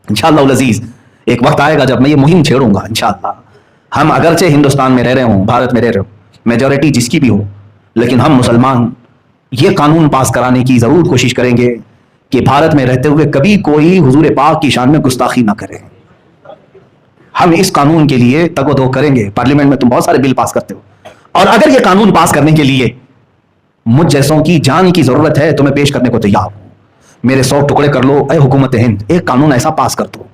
इंशाअल्लाह अज़ीज़ एक वक्त आएगा जब मैं ये मुहिम छेड़ूंगा इंशाअल्लाह। हम अगरचे हिंदुस्तान में रह रहे हों, भारत में रह रहे हो, मेजॉरिटी जिसकी भी हो, लेकिन हम मुसलमान ये कानून पास कराने की ज़रूर कोशिश करेंगे कि भारत में रहते हुए कभी कोई हुजूर पाक की शान में गुस्ताखी ना करे। हम इस कानून के लिए तगोदो करेंगे। पार्लियामेंट में तुम बहुत सारे बिल पास करते हो, और अगर ये कानून पास करने के लिए मुझ जैसों की जान की जरूरत है तो मैं पेश करने को तैयार हूं। मेरे 100 टुकड़े कर लो ऐ हुकूमत हिंद, एक कानून ऐसा पास कर दो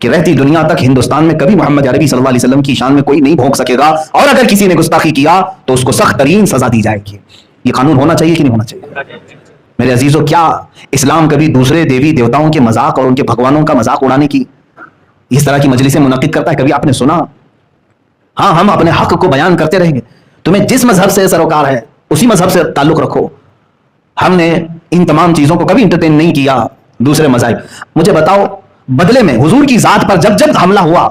कि रहती दुनिया तक हिंदुस्तान में कभी मोहम्मद अरबी सल्लल्लाहु अलैहि वसल्लम की शान में कोई नहीं भोंक सकेगा, और अगर किसी ने गुस्ताखी किया तो उसको सख्त तरीन सजा दी जाएगी। ये कानून होना चाहिए कि नहीं होना चाहिए? मेरे अजीजों, क्या इस्लाम कभी दूसरे देवी देवताओं के मजाक और उनके भगवानों का मजाक उड़ाने की इस तरह की मजलिसें मुनक्किद करता है? कभी आपने सुना? हाँ, हम अपने हक को बयान करते रहेंगे। तुम्हें जिस मजहब से सरोकार है उसी मजहब से ताल्लुक रखो। हमने इन तमाम चीजों को कभी इंटरटेन नहीं किया दूसरे मज़ाहिब। मुझे बताओ, बदले में हुजूर की जात पर जब जब हमला हुआ,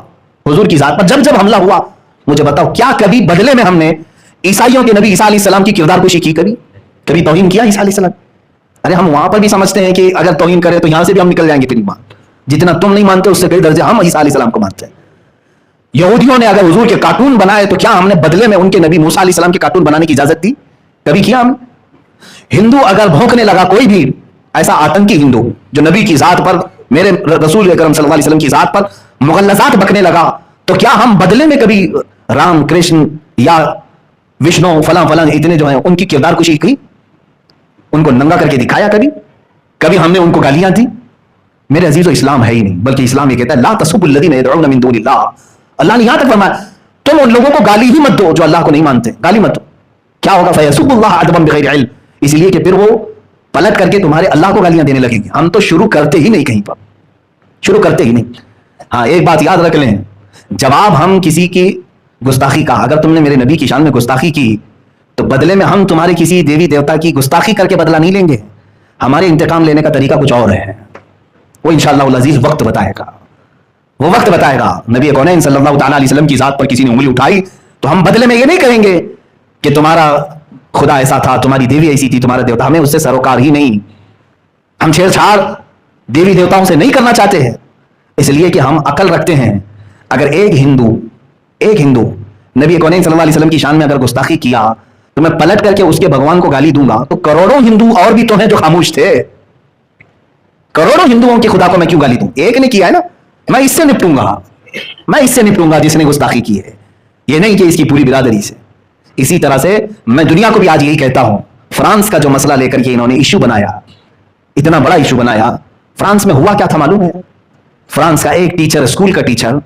हुजूर की जात पर जब जब हमला हुआ, मुझे बताओ क्या कभी बदले में हमने ईसाइयों के नबी ईसा अलैहिस्सलाम की किरदार कुशी की? कभी तौहीन किया ईसा अलैहिस्सलाम? अरे हम वहां पर भी समझते हैं कि अगर तौहीन करें तो यहां से भी हम निकल जाएंगे। फिर जितना तुम नहीं मानते उससे कई दर्जे हम ईसा अलैहिस्सलाम को मानते हैं। यहूदियों ने अगर हुजूर के कार्टून बनाए तो क्या हमने बदले में उनके नबी मूसा अलैहिस्सलाम के कार्टून बनाने की इजाजत दी? कभी किया हमने? हिंदू अगर भौंकने लगा, कोई भी ऐसा आतंकी हिंदू जो नबी की जात पर, मेरे रसूल अकरम सल्लल्लाहु अलैहि वसल्लम की जात पर मुगल्लज़ात बकने लगा, तो क्या हम बदले में कभी राम कृष्ण या विष्णु फलां फलां इतने जो हैं उनकी किरदार कुशी की? उनको नंगा करके दिखाया? कभी हमने उनको गालियां दी? मेरे अजीजों, इस्लाम है ही नहीं, बल्कि इस्लाम ये कहता है ला तसुब्बुल लज़ीना यदऊना मिन दूनिल्लाह। अल्लाह ने यहां तक फरमाया तुम उन लोगों को गाली ही मत दो जो अल्लाह को नहीं मानते, गाली मत दो। क्या होगा? फयसुब्बुल्लाह अदबन बिगैरि इल्म, इसलिए कि फिर वो पलट करके तुम्हारे अल्लाह को गालियां देने लगेंगे। हम तो शुरू करते ही नहीं, कहीं पर शुरू करते ही नहीं। हाँ, एक बात याद रख लें, जवाब हम किसी की गुस्ताखी का, अगर तुमने मेरे नबी की शान में गुस्ताखी की तो बदले में हम तुम्हारे किसी देवी देवता की गुस्ताखी करके बदला नहीं लेंगे। हमारे इंतकाम लेने का तरीका कुछ और है, वो इंशाअल्लाह अज़ीज़ वक्त बताएगा, वो वक्त बताएगा। नबी कौनैन सल्लल्लाहु तआला अलैहि वसल्लम की जात पर किसी ने उंगली उठाई तो हम बदले में ये नहीं कहेंगे कि तुम्हारा खुदा ऐसा था, तुम्हारी देवी ऐसी थी, तुम्हारा देवता, हमें उससे सरोकार ही नहीं। हम छेड़छाड़ देवी देवताओं से नहीं करना चाहते हैं, इसलिए कि हम अकल रखते हैं। अगर एक हिंदू नबी कौनैन सल्लल्लाहु अलैहि वसल्लम की शान में अगर गुस्ताखी किया तो मैं पलट करके उसके भगवान को गाली दूंगा, तो करोड़ों हिंदू और भी तो हैं जो खामोश थे। करोड़ों हिंदुओं के खुदा को मैं क्यों गाली दूं? एक ने किया है ना, मैं इससे निपटूंगा जिसने गुस्ताखी की है, ये नहीं कि इसकी पूरी बिरादरी से। इसी तरह से मैं दुनिया को भी आज यही कहता हूं, फ्रांस का जो मसला लेकर के इन्होंने इश्यू बनाया, इतना बड़ा इश्यू बनाया, फ्रांस में हुआ क्या था मालूम है? फ्रांस का एक टीचर, स्कूल का टीचर,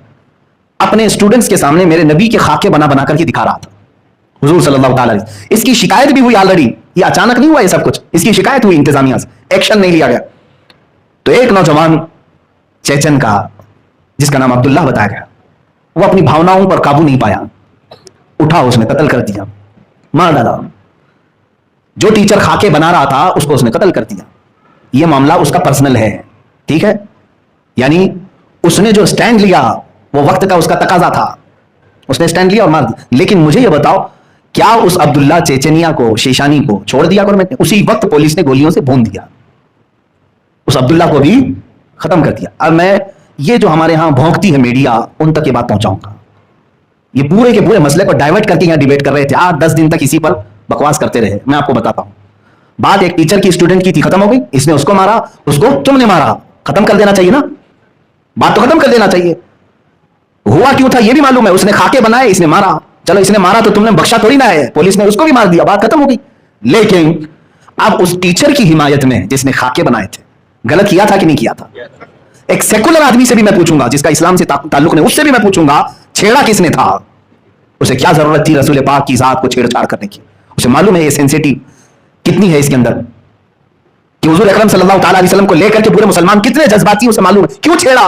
अपने स्टूडेंट्स के सामने मेरे नबी के खाके बना बना करके दिखा रहा था, हुजूर सल्लल्लाहु अलैहि वसल्लम। इसकी शिकायत भी हुई ऑलरेडी, ये अचानक नहीं हुआ ये सब कुछ, इसकी शिकायत हुई इंतजामिया से, एक्शन नहीं लिया गया। तो एक नौजवान चेचन का, जिसका नाम अब्दुल्ला बताया गया, वो अपनी भावनाओं पर काबू नहीं पाया, उठा, उसने कत्ल कर दिया, मार डाला। जो टीचर खाके बना रहा था उसको उसने कत्ल कर दिया। ये मामला उसका पर्सनल है, ठीक है? यानी उसने जो स्टैंड लिया वो वक्त का उसका तकाजा था, उसने स्टैंड लिया और मार दिया। लेकिन मुझे ये बताओ, क्या उस अब्दुल्ला चेचनिया को, शेशानी को छोड़ दिया गवर्नमेंट ने? उसी वक्त पुलिस ने गोलियों से भून दिया, उस अब्दुल्ला को भी खत्म कर दिया। अब मैं ये जो हमारे यहां भौंकती है मीडिया, उन तक ये बात पहुंचाऊंगा। ये पूरे के पूरे मसले को डाइवर्ट करके यहां डिबेट कर रहे थे, 8-10 दिन तक इसी पर बकवास करते रहे। मैं आपको बताता हूं, बात एक टीचर की स्टूडेंट की थी, खत्म हो गई। इसने उसको मारा, उसको तुमने मारा, खत्म कर देना चाहिए ना, बात तो खत्म कर देना चाहिए। हुआ क्यों था ये भी मालूम है, उसने खाके बनाए, इसने मारा। चलो इसने मारा तो तुमने बख्शा थोड़ी ना है, पुलिस ने उसको भी मार दिया, बात खत्म हो गई। लेकिन अब उस टीचर की हिमायत में जिसने खाके बनाए थे, गलत किया था कि नहीं किया था? एक सेकुलर आदमी से भी मैं पूछूंगा, जिसका इस्लाम से ताल्लुक नहीं, उससे भी मैं पूछूंगा, छेड़ा किसने था? उसे क्या जरूरत थी रसूल पाक की जात को छेड़छाड़ करने की? उसे मालूम है ये सेंसिटिव कितनी है इसके अंदर, कि हुजूर अकरम सल्लल्लाहु अलैहि वसल्लम को लेकर के पूरे मुसलमान कितने जज्बाती, उसे मालूम है। क्यों छेड़ा?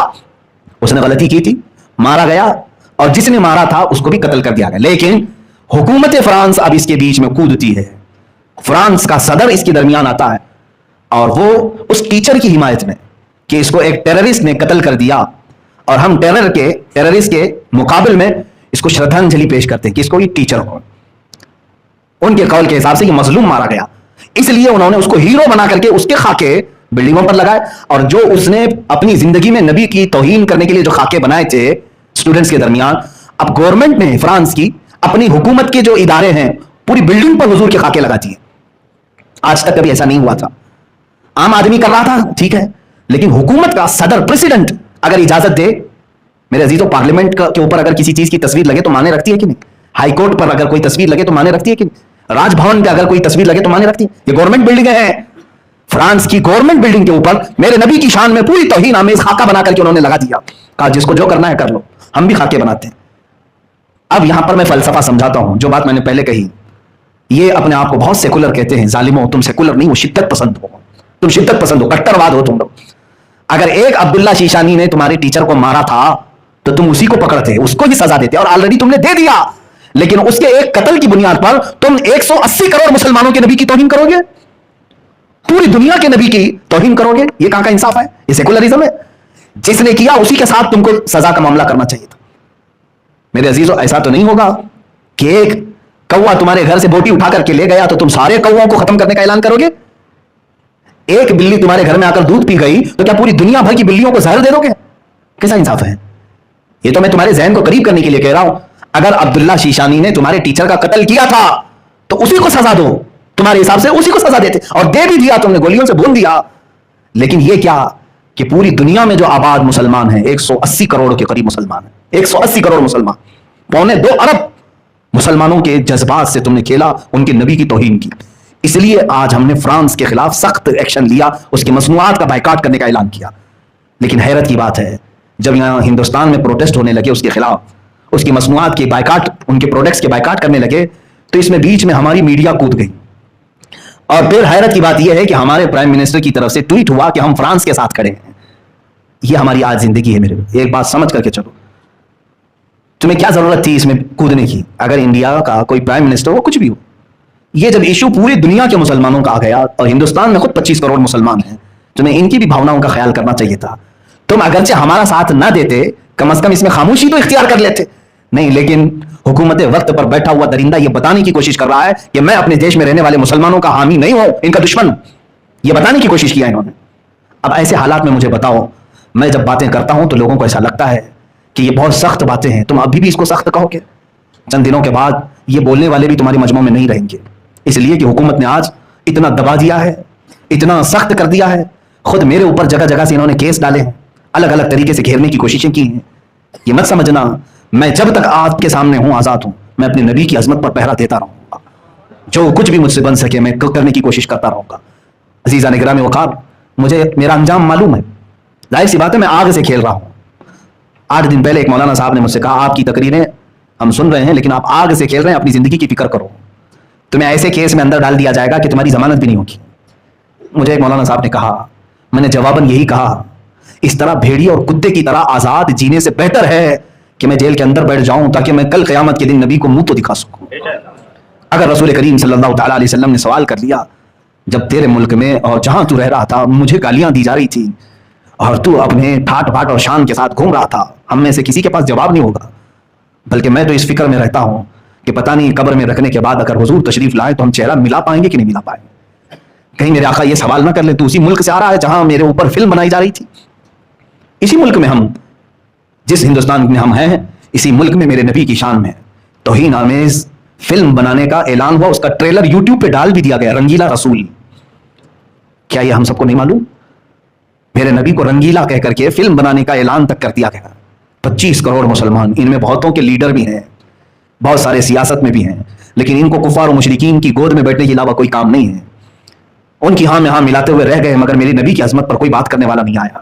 उसने गलती की थी, मारा गया, और जिसने मारा था उसको भी कत्ल कर दिया गया। लेकिन हुकूमत फ्रांस अब इसके बीच में कूदती है, फ्रांस का सदर इसके दरमियान आता है, और वो उस टीचर की हिमायत में कि इसको एक टेररिस्ट ने कत्ल कर दिया, और हम टेररिस्ट के मुकाबले में इसको श्रद्धांजलि पेश करते हैं कि इसको ये टीचर हो। उनके कौल के हिसाब से ये मजलूम मारा गया, इसलिए उन्होंने उसको हीरो बना करके उसके खाके بلڈنگوں پر لگائے. اور جو اس نے اپنی زندگی میں نبی کی توہین کرنے کے لیے جو خاکے بنائے تھے اسٹوڈنٹس کے درمیان, اب گورنمنٹ نے فرانس کی اپنی حکومت کے جو ادارے ہیں پوری بلڈنگ پر حضور کے خاکے لگاتی ہیں. آج تک کبھی ایسا نہیں ہوا تھا. عام آدمی کر رہا تھا ٹھیک ہے, لیکن حکومت کا صدر پریزیڈنٹ اگر اجازت دے, میرے عزیزوں پارلیمنٹ کے اوپر اگر کسی چیز کی تصویر لگے تو مانے رکھتی ہے کہ نہیں؟ ہائی کورٹ پر اگر کوئی تصویر لگے تو مانے رکھتی ہے کہ نہیں؟ راج بھون پہ اگر کوئی تصویر لگے تو مانے رکھتی ہے؟ یہ گورنمنٹ بلڈنگیں ہیں. فرانس کی گورنمنٹ بلڈنگ کے اوپر میرے نبی کی شان میں پوری توہین آمیز خاکہ بنا کر کے انہوں نے لگا دیا, کہا جس کو جو کرنا ہے کر لو, ہم بھی خاکے بناتے ہیں. اب یہاں پر میں فلسفہ سمجھاتا ہوں, جو بات میں نے پہلے کہی, یہ اپنے آپ کو بہت سیکولر کہتے ہیں. ظالموں, تم سیکولر نہیں, وہ شدت پسند ہو, تم شدت پسند ہو, کٹر واد ہو تم لوگ. اگر ایک عبداللہ شیشانی نے تمہارے ٹیچر کو مارا تھا تو تم اسی کو پکڑتے, اس کو ہی سزا دیتے, اور آلریڈی تم نے دے دیا. لیکن اس کے ایک قتل کی بنیاد پر تم 180 کروڑ مسلمانوں کے نبی کی توہین کرو گے, پوری دنیا کے نبی کی توہین کرو گے. یہ کہاں کا انصاف ہے؟ یہ سیکولرزم ہے. جس نے کیا اسی کے ساتھ تم کو سزا کا معاملہ کرنا چاہیے تھا. میرے عزیزوں ایسا تو نہیں ہوگا کہ ایک کوا تمہارے گھر سے بوٹی اٹھا کر کے لے گیا تو تم سارے کووں کو ختم کرنے کا اعلان کرو گے. ایک بلی تمہارے گھر میں آ کر دودھ پی گئی تو کیا پوری دنیا بھر کی بلیوں کو زہر دے دو گے؟ کیسا انصاف ہے؟ یہ تو میں تمہارے ذہن کو قریب کرنے کے لیے کہہ رہا ہوں. اگر عبداللہ شیشانی نے تمہارے ٹیچر کا قتل کیا تھا تو اسی کو سزا دو, تمہارے حساب سے اسی کو سزا دیتے, اور دے بھی دیا, تم نے گولیوں سے بھون دیا. لیکن یہ کیا کہ پوری دنیا میں جو آباد مسلمان ہیں 180 کروڑ کے قریب مسلمان ہیں, 180 کروڑ مسلمان, 2.25 ارب مسلمانوں کے جذبات سے تم نے کھیلا, ان کے نبی کی توہین کی. اس لیے آج ہم نے فرانس کے خلاف سخت ایکشن لیا, اس کی مصنوعات کا بائیکاٹ کرنے کا اعلان کیا. لیکن حیرت کی بات ہے, جب یہاں ہندوستان میں پروٹیسٹ ہونے لگے اس کے خلاف, اس کی مصنوعات کے بائیکاٹ, ان کے پروڈکٹس کے بائیکاٹ کرنے لگے, تو اس میں بیچ میں ہماری میڈیا کود گئی. اور پھر حیرت کی بات یہ ہے کہ ہمارے پرائم منسٹر کی طرف سے ٹویٹ ہوا کہ ہم فرانس کے ساتھ کھڑے ہیں. یہ ہماری آج زندگی ہے. میرے ایک بات سمجھ کر کے چلو, تمہیں کیا ضرورت تھی اس میں کودنے کی؟ اگر انڈیا کا کوئی پرائم منسٹر ہو, کچھ بھی ہو, یہ جب ایشو پوری دنیا کے مسلمانوں کا آ گیا, اور ہندوستان میں خود 25 کروڑ مسلمان ہیں, تمہیں ان کی بھی بھاوناؤں کا خیال کرنا چاہیے تھا. تم اگرچہ ہمارا ساتھ نہ دیتے, کم از کم اس میں خاموشی تو اختیار کر لیتے. نہیں, لیکن حکومت وقت پر بیٹھا ہوا درندہ یہ بتانے کی کوشش کر رہا ہے کہ میں اپنے دیش میں رہنے والے مسلمانوں کا حامی نہیں ہوں, ان کا دشمن. یہ بتانے کی کوشش کیا انہوں نے. اب ایسے حالات میں مجھے بتاؤ, میں جب باتیں کرتا ہوں تو لوگوں کو ایسا لگتا ہے کہ یہ بہت سخت باتیں ہیں, تم ابھی بھی اس کو سخت کہو گے. چند دنوں کے بعد یہ بولنے والے بھی تمہارے مجمع میں نہیں رہیں گے, اس لیے کہ حکومت نے آج اتنا دبا دیا ہے, اتنا سخت کر دیا ہے. خود میرے اوپر جگہ جگہ سے انہوں نے کیس ڈالے ہیں, الگ الگ طریقے سے گھیرنے کی کوششیں کی ہیں. یہ مت سمجھنا میں جب تک آپ کے سامنے ہوں, آزاد ہوں, میں اپنے نبی کی عظمت پر پہرا دیتا رہوں گا. جو کچھ بھی مجھ سے بن سکے میں کرنے کی کوشش کرتا رہوں گا. عزیزان گرامی وقار, مجھے میرا انجام معلوم ہے. ظاہر سی بات ہے میں آگ سے کھیل رہا ہوں. 8 دن پہلے ایک مولانا صاحب نے مجھ سے کہا, آپ کی تقریریں ہم سن رہے ہیں لیکن آپ آگ سے کھیل رہے ہیں, اپنی زندگی کی فکر کرو, تمہیں ایسے کیس میں اندر ڈال دیا جائے گا کہ تمہاری ضمانت بھی نہیں ہوگی. مجھے ایک مولانا صاحب نے کہا, میں نے جواباً یہی کہا, اس طرح بھیڑیے اور کتے کی طرح آزاد جینے سے بہتر ہے کہ میں جیل کے اندر بیٹھ جاؤں تاکہ میں کل قیامت کے دن نبی کو منہ تو دکھا سکوں. اگر رسول کریم صلی اللہ تعالیٰ علیہ وسلم نے سوال کر لیا, جب تیرے ملک میں اور جہاں تو رہ رہا تھا مجھے گالیاں دی جا رہی تھی اور تو اپنے ٹھاٹ بھاٹ اور شان کے ساتھ گھوم رہا تھا, ہم میں سے کسی کے پاس جواب نہیں ہوگا. بلکہ میں تو اس فکر میں رہتا ہوں کہ پتہ نہیں قبر میں رکھنے کے بعد اگر حضور تشریف لائے تو ہم چہرہ ملا پائیں گے کہ نہیں ملا پائیں گے. کہیں میرے آقا یہ سوال نہ کر لیں, تو اسی ملک سے آ رہا ہے جہاں میرے اوپر فلم بنائی جا رہی تھی. اسی ملک میں ہم, جس ہندوستان میں ہم ہیں, اسی ملک میں میرے نبی کی شان میں توہین آمیز فلم بنانے کا اعلان ہوا. اس کا ٹریلر یوٹیوب پہ ڈال بھی دیا گیا, رنگیلا رسول. کیا یہ ہم سب کو نہیں معلوم؟ میرے نبی کو رنگیلا کہہ کر کے فلم بنانے کا اعلان تک کر دیا گیا. 25 کروڑ مسلمان, ان میں بہتوں کے لیڈر بھی ہیں, بہت سارے سیاست میں بھی ہیں, لیکن ان کو کفار و مشرکین کی گود میں بیٹھنے کے علاوہ کوئی کام نہیں ہے. ان کی ہاں میں ہاں ملاتے ہوئے رہ گئے, مگر میری نبی کی عظمت پر کوئی بات کرنے والا نہیں آیا.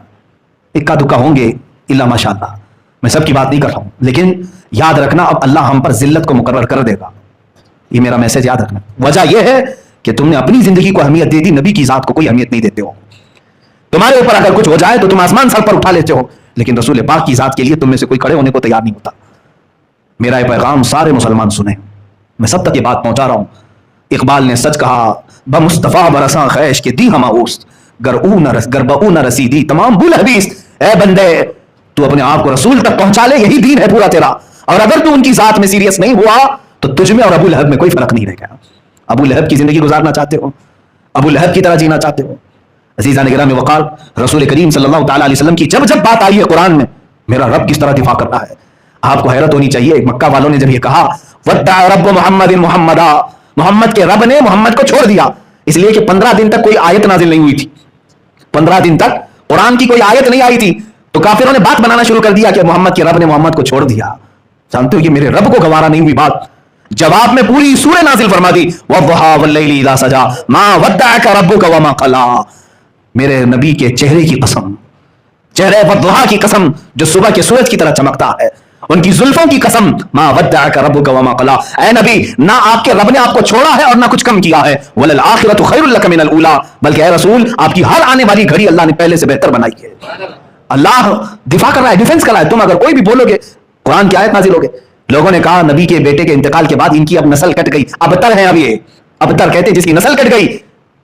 اکا دکا ہوں گے الا ماشاء اللہ, میں سب کی بات نہیں کر رہا ہوں, لیکن یاد رکھنا اب اللہ ہم پر ذلت کو مقرر کر دے گا. یہ میرا میسج یاد رکھنا. وجہ یہ ہے کہ تم نے اپنی زندگی کو اہمیت دے دی, نبی کی ذات کو کوئی اہمیت نہیں دیتے ہو. تمہارے اوپر اگر کچھ ہو جائے تو تم آسمان سر پر اٹھا لیتے ہو, لیکن رسول پاک کی ذات کے لیے تم میں سے کوئی کھڑے ہونے کو تیار نہیں ہوتا. میرا یہ پیغام سارے مسلمان سنیں, میں سب تک یہ بات پہنچا رہا ہوں. اقبال نے سچ کہا, بمصطفیٰ برساں خیش کے دی ہم اوست, گر بہو نہ رسیدی تمام بول حدیث. اے بندے تو اپنے آپ کو رسول تک پہنچا لے, یہی دین ہے پورا تیرا. اور اگر تو ان کی ذات میں سیریس نہیں ہوا تو تجھ میں اور ابو لہب میں کوئی فرق نہیں رہ گیا. ابو لہب کی زندگی گزارنا چاہتے ہو, ابو لہب کی طرح جینا چاہتے ہو, अज़ीज़ान गिरामी वक़ार, रसूल करीम सल्लल्लाहु तआला अलैहि वसल्लम की जब जब बात आई है कुरान में, मेरा रब किस तरह दिफा कर रहा है, आपको हैरत होनी चाहिए। मक्का वालों ने जब ये कहा वद्दा रब्बु मुहम्मदिन मुहम्मदा, मोहम्मद के रब ने मोहम्मद को छोड़ दिया, इसलिए कि 15 दिन तक कोई आयत नाजिल नहीं हुई थी, 15 दिन तक कुरान की कोई आयत नहीं आई थी, तो काफिरों ने बात बनाना शुरू कर दिया कि मोहम्मद के रब ने मोहम्मद को छोड़ दिया। जानते हो ये मेरे रब को गवारा नहीं हुई बात। जवाब में पूरी सूरह नाजिल फरमा दी, वद्दुहा वल्लैलि इज़ा सजा मा वद्दअका रब्बुका वमा क़ला। मेरे नबी के चेहरे की कसम, चेहरे वद्दुहा की कसम जो सुबह के सूरज की तरह चमकता है, उनकी जुल्फों की कसम, मा वद्दअका रब्बुका वमा क़ला। ऐ नबी, ना आपके रब ने आपको छोड़ा है और ना कुछ कम किया है, वलल आखिरतु खैरुल लका मिनल ऊला, बल्कि ऐ रसूल आपकी हर आने वाली घड़ी अल्लाह ने पहले से बेहतर बनाई है। अल्लाह दिफा कर रहा है, डिफेंस कर रहा है। तुम अगर कोई भी बोलोगे कुरान की आयत नाजिल हो गई। लोगों ने कहा नबी के बेटे के इंतकाल के बाद इनकी अब नस्ल कट गई, अबतर है अब ये, अबतर कहते जिसकी नस्ल कट गई।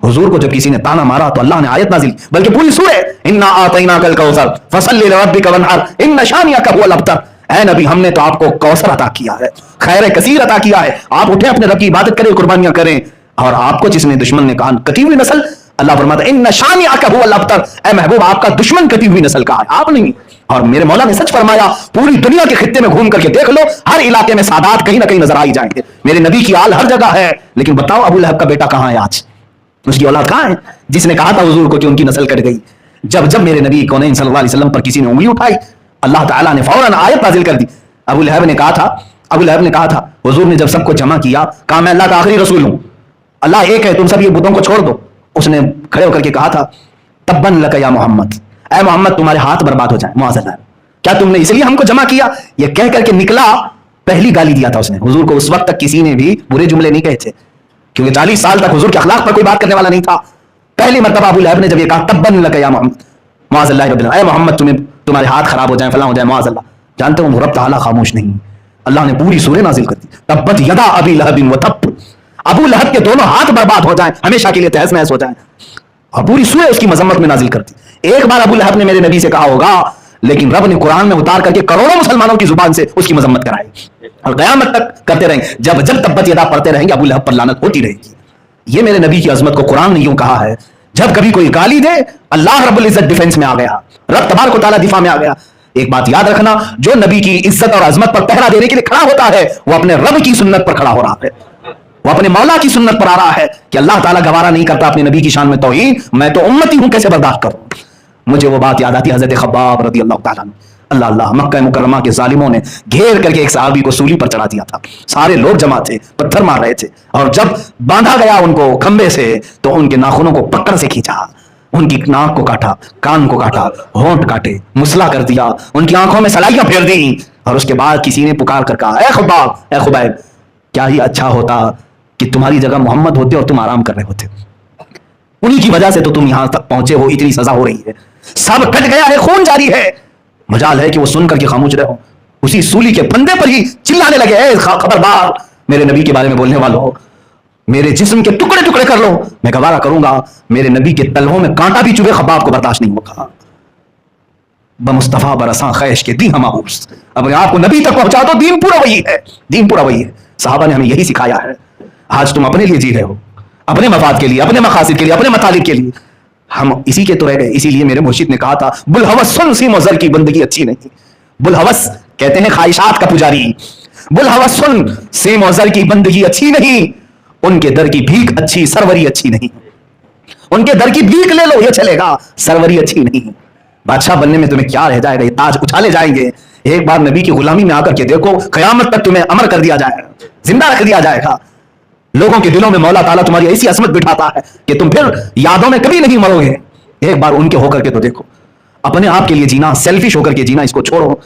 हुजूर को जब किसी ने ताना मारा तो अल्लाह ने आयत नाजिल, बल्कि पूरी सूरह, इन्ना आतैनाकल कौसर फसल्लि लिरब्बिका वनहर इन्न शानिअका हुवल अबतर। ऐ नबी, हमने तो आपको कौसर अता किया है, खैर कसीर अता किया है, आप उठे अपने रब की इबादत करें, कुर्बानियां करें। और आपको जिसने दुश्मन ने कहा कटी हुई नस्ल, अल्लाह फरमाता है इन्न शानिअका हुवल अबतर, ऐ महबूब आपका दुश्मन कटी हुई नस्ल का है, आप नहीं। और मेरे मौला ने सच फरमाया, पूरी दुनिया के खित्ते में घूम करके देख लो, हर इलाके में सादात कहीं ना कहीं नजर आ ही जाएंगे। मेरे नबी की आल हर जगह है, लेकिन बताओ अबू लहब का बेटा कहां है आज, उसकी औलाद कहां है, जिसने कहा था हुजूर को कि उनकी नस्ल कट गई। जब जब मेरे नबी कौनैन सल्लल्लाहु अलैहि वसल्लम पर किसी ने उंगली उठाई, अल्लाह ताला ने फौरन आयत नाजिल कर दी। अबू लहब ने कहा था हुजूर ने जब सबको जमा किया, कहा मैं अल्लाह का आखिरी रसूल हूं, अल्लाह एक है, तुम सब ये बुतों को छोड़ दो। उसने खड़े होकर के कहा था तब्बन लका या मोहम्मद, ऐ मोहम्मद तुम्हारे हाथ बर्बाद हो जाए, मुआज़ल्लाह, क्या तुमने इसलिए हमको जमा किया? ये कह करके निकला, पहली गाली दिया था उसने हुजूर को। उस वक्त तक किसी ने भी बुरे जुमले नहीं कहे थे, क्योंकि 40 साल तक हुजूर के अखलाक पर कोई बात करने वाला नहीं था। पहली मर्तबा अबू लहब ने जब ये कहा तब्बन लका या मोहम्मद, मुआज़ल्लाह रब्बिल आलमीन, ऐ मोहम्मद तुम्हारे हाथ खराब हो जाए, फलां हो जाए, मुआज़ल्लाह। जानते हो रब ताला खामोश नहीं, अल्लाह ने पूरी सूरह नाजिल कर दी, तब्बत यदा अबी लहबिन व तब, अबू लहब के दोनों हाथ बर्बाद हो जाएं, हमेशा के लिए तहस नहस हो जाएं। और पूरी सूरह उसकी मजम्मत में नाजिल कर दी। एक बार अबू लहब ने मेरे नबी से कहा होगा, लेकिन रब ने कुरान में उतार करके करोड़ों मुसलमानों की जुबान से उसकी मजम्मत कराई, और क़यामत तक करते रहेंगे। जब जब तब्बत यदा पढ़ते रहेंगे, अबू लहब पर लानत होती रहेगी। ये मेरे नबी की अजमत को कुरान ने यूं कहा है, जब कभी कोई गाली दे, अल्लाह रब्बुल इज्जत डिफेंस में आ गया, रब तबारक व तआला दिफा में आ गया। एक बात याद रखना, जो नबी की इज्जत और अजमत पर पहरा देने के लिए खड़ा होता है, वो अपने रब की सुन्नत पर खड़ा हो रहा है, वो अपने मौला की सुन्नत पर आ रहा है कि अल्लाह ताला गवारा नहीं करता अपने नबी की शान में तौहीन, मैं तो उम्मती हूं, कैसे बर्दाश्त करूं। मुझे वो बात याद आती है हजरत खब्बाब रज़ी अल्लाह ताला अन्हु, अल्लाह अल्लाह, मक्का मुकर्रमा के जालिमों ने घेर करके एक सहाबी को सूली पर चढ़ा दिया था। सारे लोग जमा थे, पत्थर मार रहे थे, और जब बांधा गया उनको खंबे से, तो उनके नाखूनों को पकड़ से खींचा, उनकी नाक को काटा, कान को काटा, होंठ काटे, मुसला कर दिया, उनकी आंखों में सलाइयां फेर दी। और उसके बाद किसी ने पुकार कर कहा, ए खब्बाब, ए खुबैब, क्या ही अच्छा होता कि तुम्हारी जगह मोहम्मद होते और तुम आराम कर रहे होते, उन्हीं की वजह से तो तुम यहां तक पहुंचे हो, इतनी सजा हो रही है, सब कट गया है, खून जारी है। मजाल है कि वो सुन करके खामोश रहे हो, उसी सूली के फंदे पर ही चिल्लाने लगे, ए खबरदार, मेरे नबी के बारे में बोलने वालों, मेरे जिस्म के टुकड़े टुकड़े कर लो, मैं गवारा करूंगा, मेरे नबी के तलवों में कांटा भी चुभे, खब्बाब को बर्दाश्त नहीं होगा। बमुस्तफा बरसा खैश के दी हमाऊस, अब आपको नबी तक पहुंचा दो, दीन पूरा वही है, दीन पूरा वही है। साहबा ने हमें यही सिखाया है। आज तुम अपने लिए जी रहे हो, अपने मफाद के लिए, अपने मकासिद के लिए, अपने मतालिब के लिए, हम इसी के तो रह गए। इसीलिए मेरे मुर्शिद ने कहा था, बुलहवस सुन सी मजर की बंदगी अच्छी नहीं। बुलहवस कहते हैं ख्वाहिशात का पुजारी, बुलहवस सुन सी मजर की बंदगी अच्छी नहीं, उनके दर की भीख अच्छी, सरवरी अच्छी नहीं। उनके दर की भीख ले लो, ये चलेगा, सरवरी अच्छी नहीं। बादशाह बनने में तुम्हें क्या रह जाएगा, ये ताज उछाले जाएंगे। एक बार नबी की गुलामी में आकर के देखो, कयामत तक तुम्हें अमर कर दिया जाएगा, जिंदा रख दिया जाएगा। लोगों के दिलों में मौला ताला तुम्हारी ऐसी असमत बिठाता है कि तुम फिर यादों में कभी नहीं मरोगे। एक बार उनके होकर के तो देखो। अपने आप के लिए जीना, सेल्फिश होकर के जीना इसको छोड़ो।